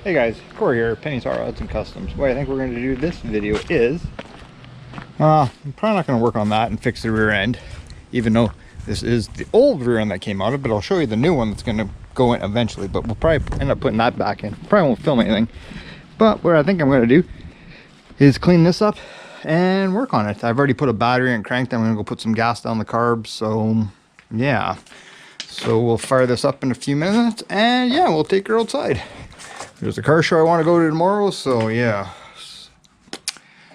Hey guys, Cory here, Penny's Auto Rods and Customs. What I think we're going to do this video is, I'm probably not going to work on that and fix the rear end, even though this is the old rear end that came out of it, but I'll show you the new one that's going to go in eventually, but we'll probably end up putting that back in. Probably won't film anything, but what I think I'm going to do is clean this up and work on it. I've already put a battery and cranked. I'm going to go put some gas down the carbs, so yeah. So we'll fire this up in a few minutes, and yeah, we'll take her outside. There's a car show I want to go to tomorrow, so yeah.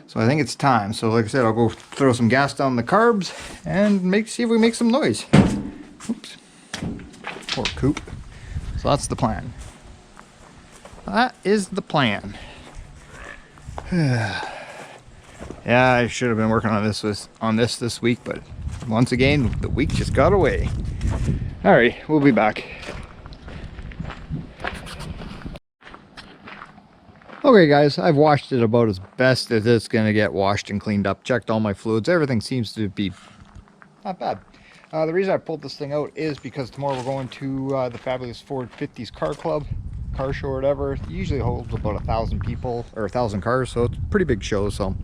So I think it's time. So like I said, I'll go throw some gas down the carbs and see if we make some noise. Oops. Poor Coupe. So that's the plan. That is the plan. Yeah, I should have been working on this week, but once again, the week just got away. Alright, we'll be back. Okay guys, I've washed it about as best as it's going to get washed and cleaned up. Checked all my fluids. Everything seems to be not bad. The reason I pulled this thing out is because tomorrow we're going to the fabulous Ford 50s car club, car show or whatever. It usually holds about 1,000 people or 1,000 cars, so it's a pretty big show. So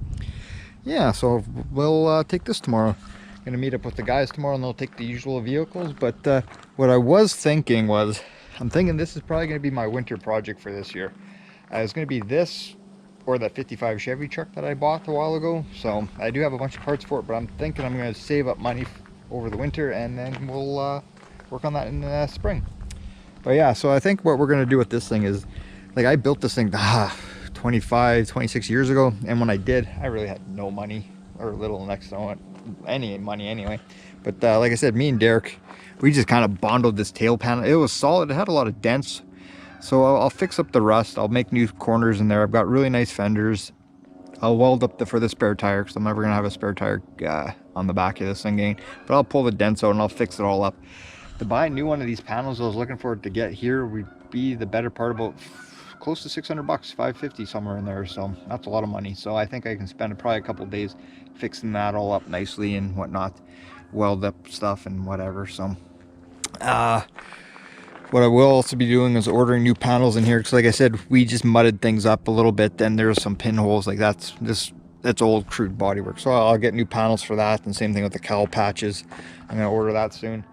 yeah, so we'll take this tomorrow. Going to meet up with the guys tomorrow and they'll take the usual vehicles. But what I was thinking was, I'm thinking this is probably going to be my winter project for this year. It's going to be this or that 55 Chevy truck that I bought a while ago. So I do have a bunch of parts for it, but I'm thinking I'm going to save up money over the winter and then we'll work on that in the spring. But yeah, so I think what we're going to do with this thing is, like, I built this thing 26 years ago, and when I did, I really had no money, or little next to any money anyway. But like I said, me and Derek, we just kind of bonded this tail panel. It was solid. It had a lot of dents. So I'll fix up the rust. I'll make new corners in there. I've got really nice fenders. I'll weld up for the spare tire, because I'm never going to have a spare tire on the back of this thing again. But I'll pull the dents out and I'll fix it all up. To buy a new one of these panels I was looking for to get here would be the better part about close to 600 bucks, 550 somewhere in there. So that's a lot of money. So I think I can spend probably a couple of days fixing that all up nicely and whatnot. Weld up stuff and whatever. So what I will also be doing is ordering new panels in here, because like I said, we just mudded things up a little bit, and there's some pinholes, like that's old crude bodywork. So I'll get new panels for that, and same thing with the cowl patches. I'm going to order that soon.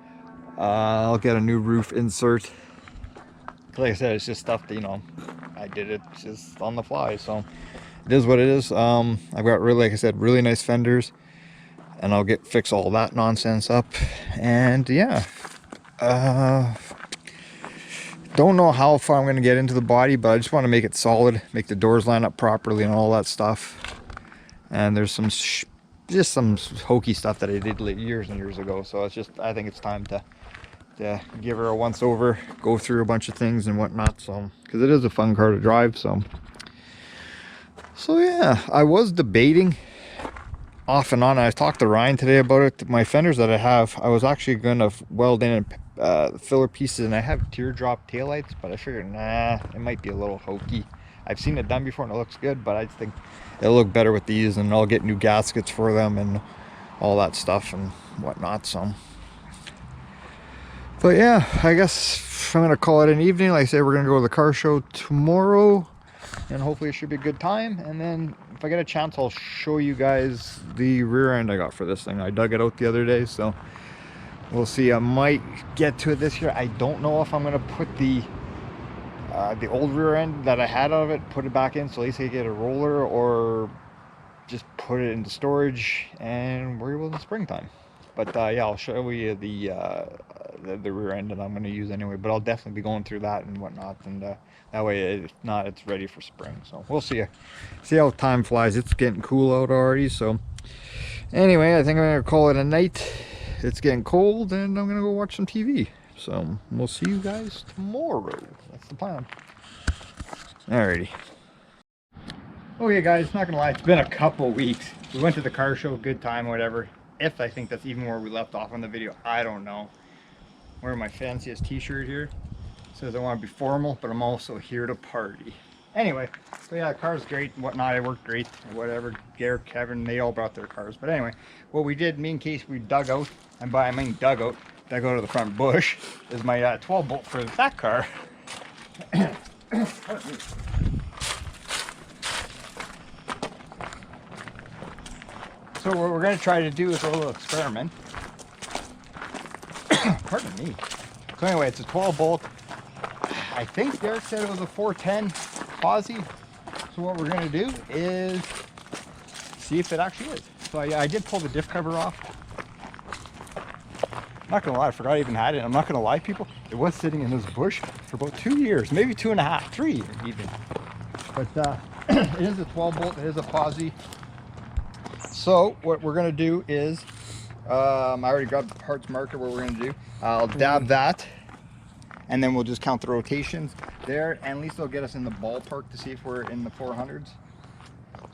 I'll get a new roof insert. Like I said, it's just stuff that, you know, I did it just on the fly, so it is what it is. I've got really, like I said, really nice fenders, and I'll fix all that nonsense up. And yeah, don't know how far I'm going to get into the body, but I just want to make it solid, make the doors line up properly and all that stuff. And there's some just some hokey stuff that I did years and years ago, so it's just, I think it's time to give her a once over, go through a bunch of things and whatnot. So because it is a fun car to drive. So yeah, I was debating off and on. I talked to Ryan today about it. My fenders that I have, I was actually going to weld in filler pieces, and I have teardrop taillights, but I figured, nah, it might be a little hokey. I've seen it done before and it looks good, but I just think it'll look better with these, and I'll get new gaskets for them and all that stuff and whatnot. So but yeah, I guess I'm gonna call it an evening. Like I said, we're gonna go to the car show tomorrow, and hopefully it should be a good time. And then if I get a chance, I'll show you guys the rear end I got for this thing. I dug it out the other day, so we'll see. I might get to it this year. I don't know if I'm gonna put the old rear end that I had out of it, put it back in, so at least I get a roller, or just put it into storage and worry about the springtime. But yeah, I'll show you the rear end that I'm going to use anyway. But I'll definitely be going through that and whatnot, and that way, if not, it's ready for spring. So we'll see how time flies. It's getting cool out already. So anyway, I think I'm going to call it a night. It's getting cold, and I'm going to go watch some TV. So we'll see you guys tomorrow. That's the plan. Alrighty. Okay guys, not gonna lie, it's been a couple weeks. We went to the car show, good time, whatever. If I think that's even where we left off on the video, I don't know. Wearing my fanciest t-shirt here. It says I want to be formal, but I'm also here to party. Anyway, so yeah, the car's great and whatnot. I worked great, whatever. Garrett, Kevin, they all brought their cars. But anyway, what we did, me and Casey, we dug out, and by I mean dug out of the front bush, is my 12 bolt for that car. So what we're going to try to do is a little experiment. Pardon me. So anyway, it's a 12 bolt. I think Derek said it was a 410 posi. So what we're going to do is see if it actually is. So I did pull the diff cover off. I'm not gonna lie, I forgot I even had it. I'm not gonna lie, people. It was sitting in this bush for about 2 years, maybe 2.5, 3 years even. But it is a 12 bolt, it is a posi. So what we're gonna do is, I already grabbed the parts marker. What we're gonna do, I'll dab that, and then we'll just count the rotations there, and at least it'll get us in the ballpark to see if we're in the 400s.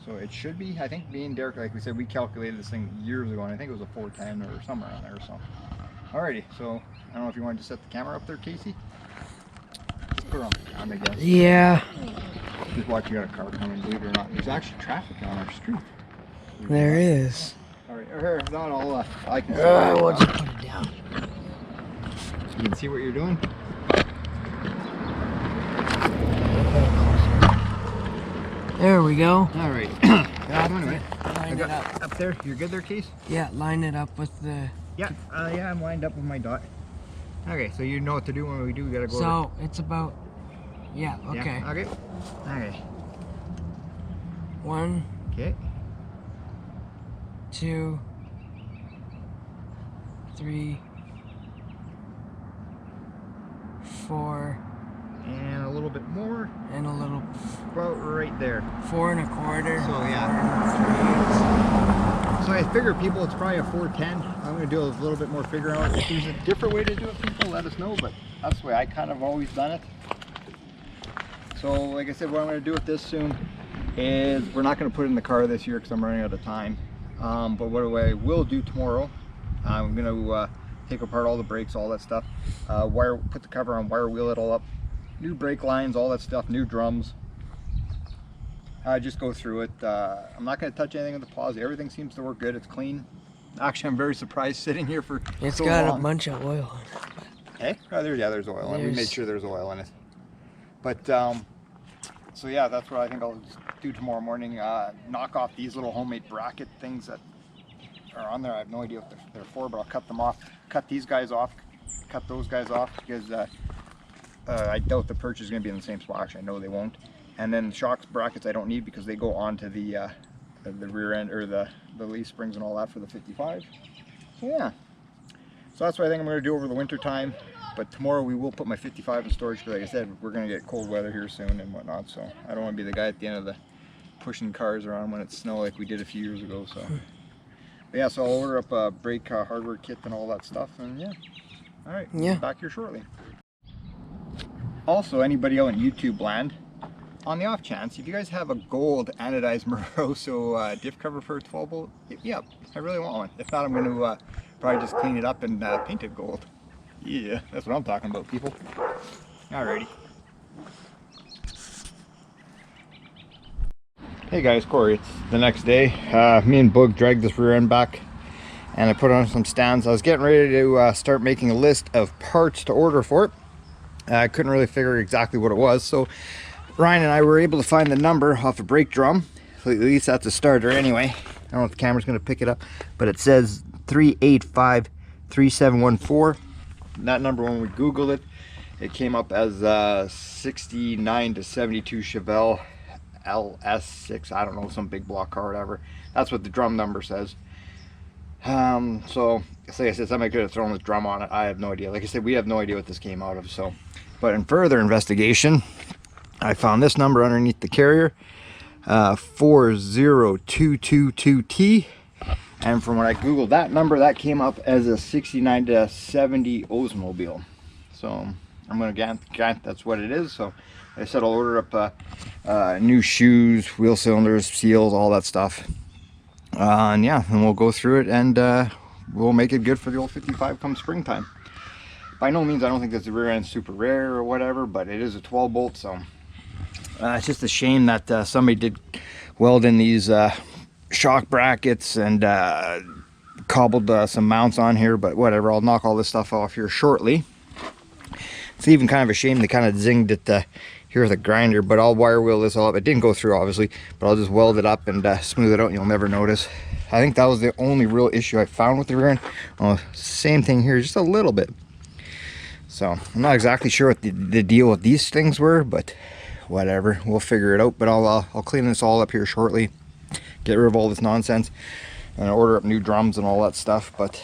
So it should be, I think me and Derek, like we said, we calculated this thing years ago, and I think it was a 410 or somewhere around there. So, alrighty. So I don't know if you wanted to set the camera up there, Casey. Just put it on, I guess. Yeah. Just watch, you got a car coming, believe it or not. There's actually traffic on our street. There is. Alright, here, not all, I can see. We'll just put it down. You can see what you're doing. There we go. Alright. Anyway, Line it up. Up there, you're good there, Case? Yeah, line it up with the... Yeah, yeah, I'm lined up with my dot. Okay, so you know what to do when we do. We gotta go. So it's about... Yeah, okay. Yeah, okay. Okay. 1, Okay. 2, 3, 4, And a little bit more. and a little About right there. 4 1/4. So yeah. 4 So I figure, people, it's probably a 410. I'm gonna do a little bit more figuring out. If there's a different way to do it, people, let us know. But that's the way I kind of always done it. So like I said, what I'm gonna do with this soon is we're not gonna put it in the car this year because I'm running out of time. But what I will do tomorrow, I'm gonna take apart all the brakes, all that stuff. Put the cover on, wire wheel it all up. New brake lines, all that stuff, new drums. Just go through it. I'm not going to touch anything with the posi. Everything seems to work good. It's clean. Actually, I'm very surprised sitting here for It's so got long. a bunch of oil in it. Hey, there's oil in it. We made sure there's oil in it. But so yeah, that's what I think I'll do tomorrow morning. Knock off these little homemade bracket things that are on there. I have no idea what they're for, but I'll cut them off. Cut these guys off. Cut those guys off because I doubt the perch is going to be in the same spot. Actually, I know they won't. And then the shocks brackets I don't need because they go onto the rear end, or the leaf springs and all that for the 55. So yeah, so that's what I think I'm going to do over the winter time. But tomorrow we will put my 55 in storage because, like I said, we're going to get cold weather here soon and whatnot. So I don't want to be the guy at the end of the pushing cars around when it's snow like we did a few years ago. So but yeah, so I'll order up a brake hardware kit and all that stuff, and yeah. All right, Yeah. back here shortly. Also, anybody out in YouTube land, on the off chance, if you guys have a gold anodized Moroso diff cover for a 12 bolt, hit me up. I really want one. If not, I'm going to probably just clean it up and paint it gold. Yeah, that's what I'm talking about, people. Alrighty. Hey guys, Corey. It's the next day. Me and Boog dragged this rear end back, and I put on some stands. I was getting ready to start making a list of parts to order for it. I couldn't really figure exactly what it was, so Ryan and I were able to find the number off a brake drum. So at least that's a starter anyway. I don't know if the camera's going to pick it up, but it says 3853714. That number, when we Googled it, it came up as 69 to 72 Chevelle LS6. I don't know, some big block car or whatever. That's what the drum number says. So like I said, somebody could have thrown this drum on it. I have no idea. Like I said, we have no idea what this came out of. So, but in further investigation, I found this number underneath the carrier, 40222T, and from when I googled that number, that came up as a 69 to 70 Oldsmobile. So I'm gonna grant that's what it is. So I said I'll order up new shoes, wheel cylinders, seals, all that stuff. And yeah, and we'll go through it, and we'll make it good for the old 55 come springtime. By no means I don't think that the rear end's super rare or whatever, but it is a 12 bolt, so it's just a shame that somebody did weld in these shock brackets and cobbled some mounts on here, but whatever. I'll knock all this stuff off here shortly. It's even kind of a shame they kind of zinged it here with a grinder, but I'll wire wheel this all up. It didn't go through obviously, but I'll just weld it up and smooth it out and you'll never notice. I think that was the only real issue I found with the rear end. Same thing here, just a little bit. So I'm not exactly sure what the deal with these things were, but whatever, we'll figure it out. But I'll clean this all up here shortly, get rid of all this nonsense, and order up new drums and all that stuff. But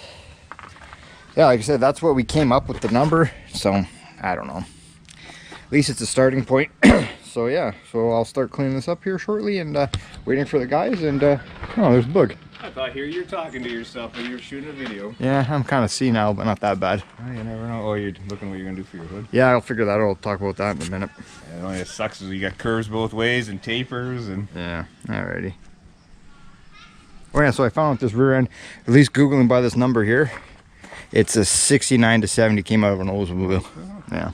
yeah, like I said, that's what we came up with the number. So I don't know, at least it's a starting point. So yeah, so I'll start cleaning this up here shortly and waiting for the guys. And oh, there's Boog. I thought here you're talking to yourself when you're shooting a video. Yeah, I'm kind of senile, but not that bad. Oh, you never know. Oh, you're looking what you're gonna do for your hood. Yeah, I'll figure that out. I'll talk about that in a minute. Yeah, the only that sucks is you got curves both ways and tapers and. Yeah, alrighty. Oh yeah, so I found out this rear end, at least Googling by this number here, it's a 69 to 70 came out of an Oldsmobile. Yeah.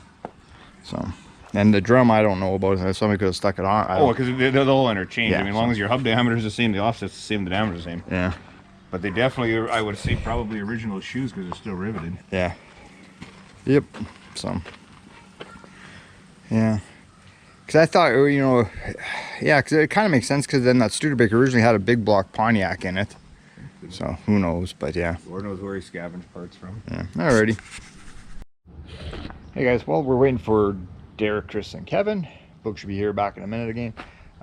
So, and the drum I don't know about. Somebody could have stuck it on. Oh, because they'll all interchange. Yeah, I mean, as long as your hub diameter is the same, the offset's the same, the diameter's the same. Yeah. But they definitely, I would say, probably original shoes because they're still riveted. Yeah. Yep. So. Yeah. Because I thought, you know, yeah, because it kind of makes sense because then that Studebaker originally had a big block Pontiac in it. So who knows, but yeah. Lord knows where he scavenged parts from. Yeah, alrighty. Hey guys, well, we're waiting for Derek, Chris, and Kevin. Boog should be here back in a minute again.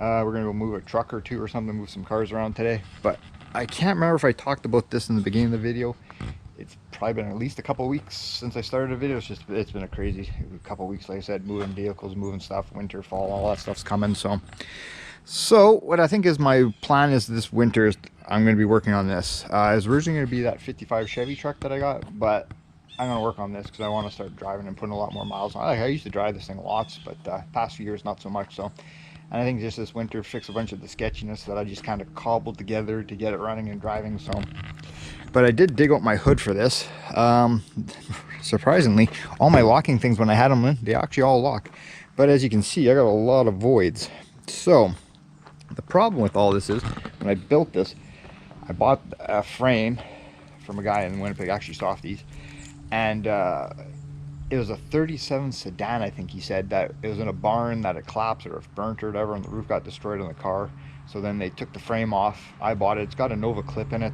We're gonna go move a truck or two or something, move some cars around today. But I can't remember if I talked about this in the beginning of the video. It's probably been at least a couple of weeks since I started a video. It's been a crazy couple of weeks, like I said, moving vehicles, moving stuff, winter, fall, all that stuff's coming. So what I think is my plan is this winter is I'm going to be working on this. It was originally going to be that 55 Chevy truck that I got, but I'm going to work on this because I want to start driving and putting a lot more miles on. I used to drive this thing lots, but past few years not so much. So, and I think just this winter fix a bunch of the sketchiness that I just kind of cobbled together to get it running and driving. So, but I did dig out my hood for this. Surprisingly, all my locking things when I had them in, they actually all lock. But as you can see, I got a lot of voids. So the problem with all this is when I built this, I bought a frame from a guy in Winnipeg, actually Softies, and it was a 37 sedan, I think he said, that it was in a barn that it collapsed or burnt or whatever, and the roof got destroyed on the car. So then they took the frame off. I bought it. It's got a Nova clip in it.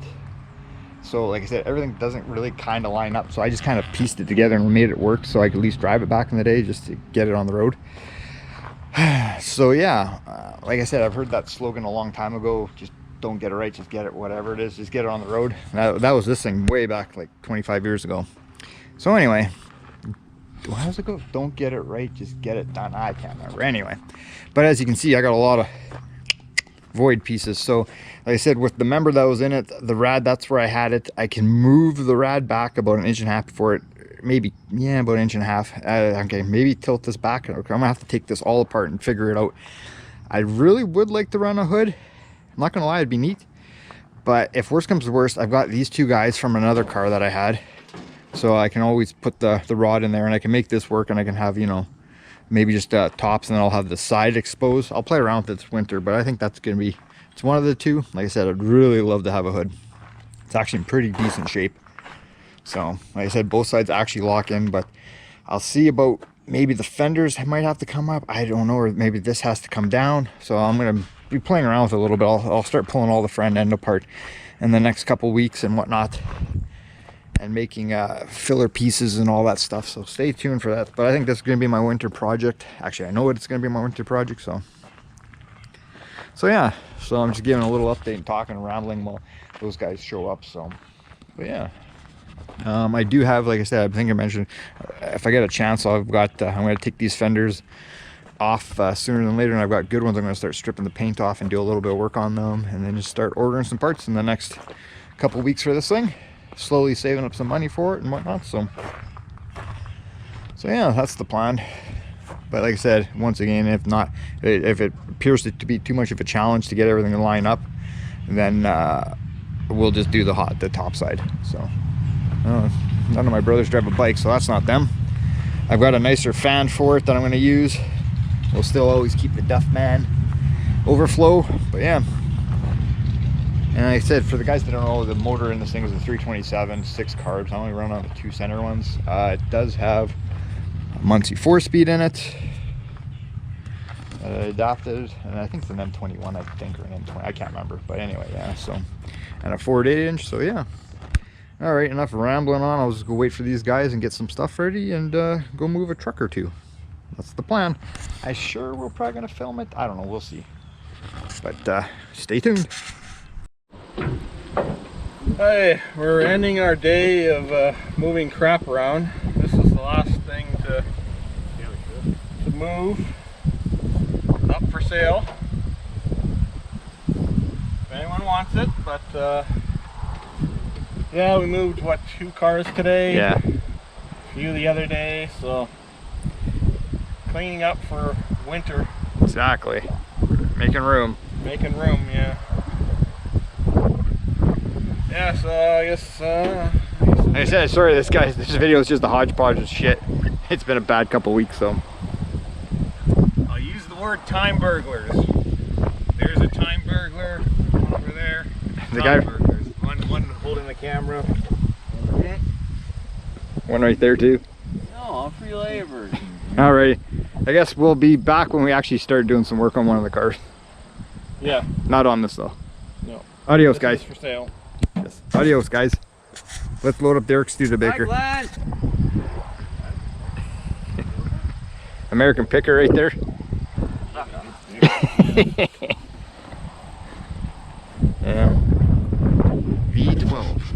So like I said, everything doesn't really kind of line up. So I just kind of pieced it together and made it work so I could at least drive it back in the day just to get it on the road. So yeah, like I said, I've heard that slogan a long time ago. Just don't get it right, just get it, whatever it is, just get it on the road. That was this thing way back like 25 years ago. So anyway, how does it go? Don't get it right, just get it done. I can't remember. Anyway, but as you can see, I got a lot of void pieces. So like I said, with the member that was in it, the rad, that's where I had it. I can move the rad back about 1.5 inches before it, maybe, yeah, about 1.5 inches. Okay, maybe tilt this back. I'm gonna have to take this all apart and figure it out. I really would like to run a hood. I'm not gonna lie, it'd be neat. But if worst comes to worst, I've got these two guys from another car that I had. So I can always put the rod in there and I can make this work, and I can have, you know, maybe just tops, and then I'll have the side exposed. I'll play around with it this winter, but I think that's gonna be, it's one of the two. Like I said, I'd really love to have a hood. It's actually in pretty decent shape. So like I said, both sides actually lock in, but I'll see about maybe the fenders might have to come up. I don't know, or maybe this has to come down. So I'm gonna be playing around with it a little bit. I'll start pulling all the front end apart in the next couple weeks and whatnot, and making filler pieces and all that stuff. So stay tuned for that. But I think that's going to be my winter project. Actually, I know it's going to be my winter project. So yeah, so I'm just giving a little update and talking and rambling while those guys show up. So, but yeah, I do have, like I said, I think I mentioned, if I get a chance, I've got I'm going to take these fenders off sooner than later, and I've got good ones. I'm going to start stripping the paint off and do a little bit of work on them, and then just start ordering some parts in the next couple weeks for this thing, slowly saving up some money for it and whatnot. So yeah, that's the plan. But like I said, once again, if it appears to be too much of a challenge to get everything to line up, then we'll just do the top side. So none of my brothers drive a bike, so that's not them. I've got a nicer fan for it that I'm going to use. We'll still always keep the Duff Man overflow, but yeah. And like I said, for the guys that don't know, the motor in this thing is a 327, 6 carbs. I only run on the 2 center ones. It does have a Muncie 4-speed in it. adopted, and I think it's an M21, I think, or an M20, I can't remember, but anyway, yeah, so, and a Ford 8-inch, so yeah. All right, enough rambling on. I'll just go wait for these guys and get some stuff ready and go move a truck or two. That's the plan. I sure we're probably gonna film it. I don't know, we'll see. But stay tuned. Hi, we're ending our day of moving crap around. This is the last thing to move. Up for sale. If anyone wants it, but yeah, we moved what, 2 cars today? Yeah. A few the other day, so cleaning up for winter. Exactly. Making room. Making room, yeah. Yeah, so I guess Like I said, sorry, this video is just a hodgepodge of shit. It's been a bad couple weeks, so. I'll use the word time burglars. There's a time burglar over there. The Time guy- burglars. One holding the camera. One right there too. No, I'm free labor. Alright. I guess we'll be back when we actually start doing some work on one of the cars. Yeah. Not on this though. No. Adios, This guys. is for sale. Yes. Adios, guys. Let's load up Derek's Studebaker. Glenn. American picker right there. Yeah. V12.